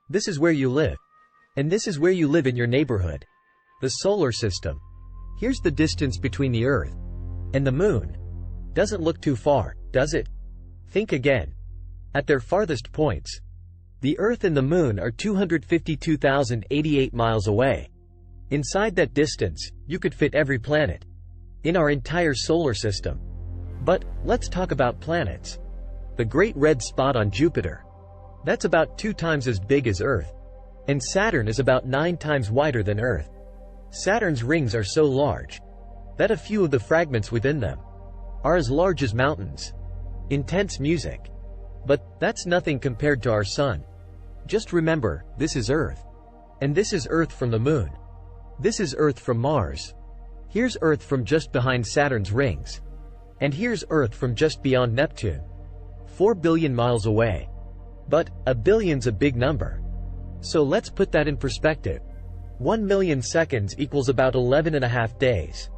This is where you live. And this is where you live in your neighborhood. The solar system. Here's the distance between the Earth and the Moon. Doesn't look too far, does it? Think again. At their farthest points, the Earth and the Moon are 252,088 miles away. Inside that distance, you could fit every planet in our entire solar system. But let's talk about planets. The great red spot on Jupiter. That's about 2 times as big as Earth. And Saturn is about 9 times wider than Earth. Saturn's rings are so large that a few of the fragments within them are as large as mountains. Intense music. But that's nothing compared to our Sun. Just remember, this is Earth. And this is Earth from the Moon. This is Earth from Mars. Here's Earth from just behind Saturn's rings. And here's Earth from just beyond Neptune. 4 billion miles away. But a billion's a big number. So let's put that in perspective. 1 million seconds equals about 11.5 days.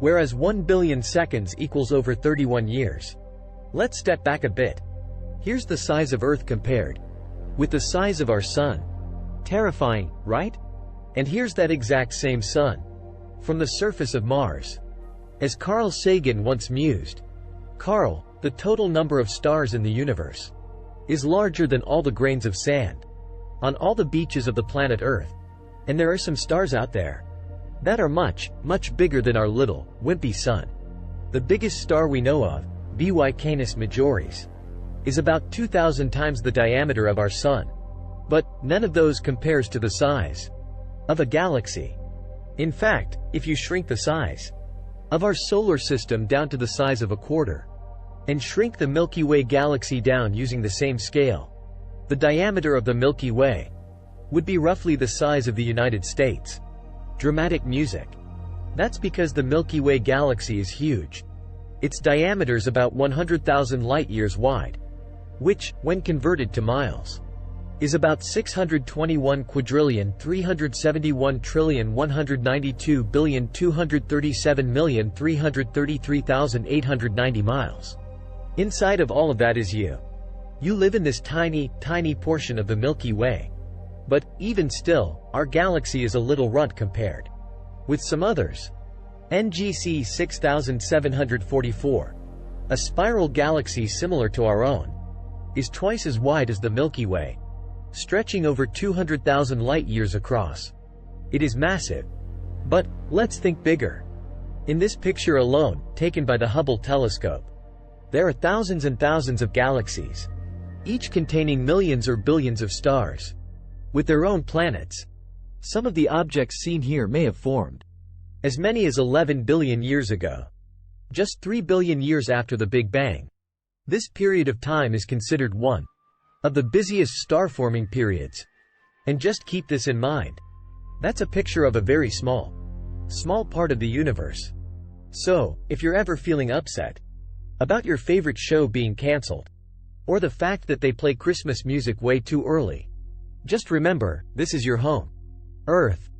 Whereas 1 billion seconds equals over 31 years. Let's step back a bit. Here's the size of Earth compared with the size of our Sun. Terrifying, right? And here's that exact same Sun from the surface of Mars. As Carl Sagan once mused, Carl, the total number of stars in the universe is larger than all the grains of sand on all the beaches of the planet Earth. And there are some stars out there that are much, much bigger than our little, wimpy Sun. The biggest star we know of, By Canis Majoris, is about 2,000 times the diameter of our Sun. But none of those compares to the size of a galaxy. In fact, if you shrink the size of our solar system down to the size of a quarter, and shrink the Milky Way galaxy down using the same scale, the diameter of the Milky Way would be roughly the size of the United States. Dramatic music. That's because the Milky Way galaxy is huge. Its diameter is about 100,000 light-years wide, which, when converted to miles, is about 621,371,192,237,333,890 miles. Inside of all of that is you. You live in this tiny, tiny portion of the Milky Way. But, even still, our galaxy is a little runt compared with some others. NGC 6744, a spiral galaxy similar to our own, is twice as wide as the Milky Way, stretching over 200,000 light-years across. It is massive. But, let's think bigger. In this picture alone, taken by the Hubble telescope, there are thousands and thousands of galaxies, each containing millions or billions of stars, with their own planets. Some of the objects seen here may have formed as many as 11 billion years ago, just 3 billion years after the Big Bang. This period of time is considered one of the busiest star-forming periods. And just keep this in mind. That's a picture of a very small part of the universe. So, if you're ever feeling upset about your favorite show being cancelled, or the fact that they play Christmas music way too early, just remember, this is your home, Earth.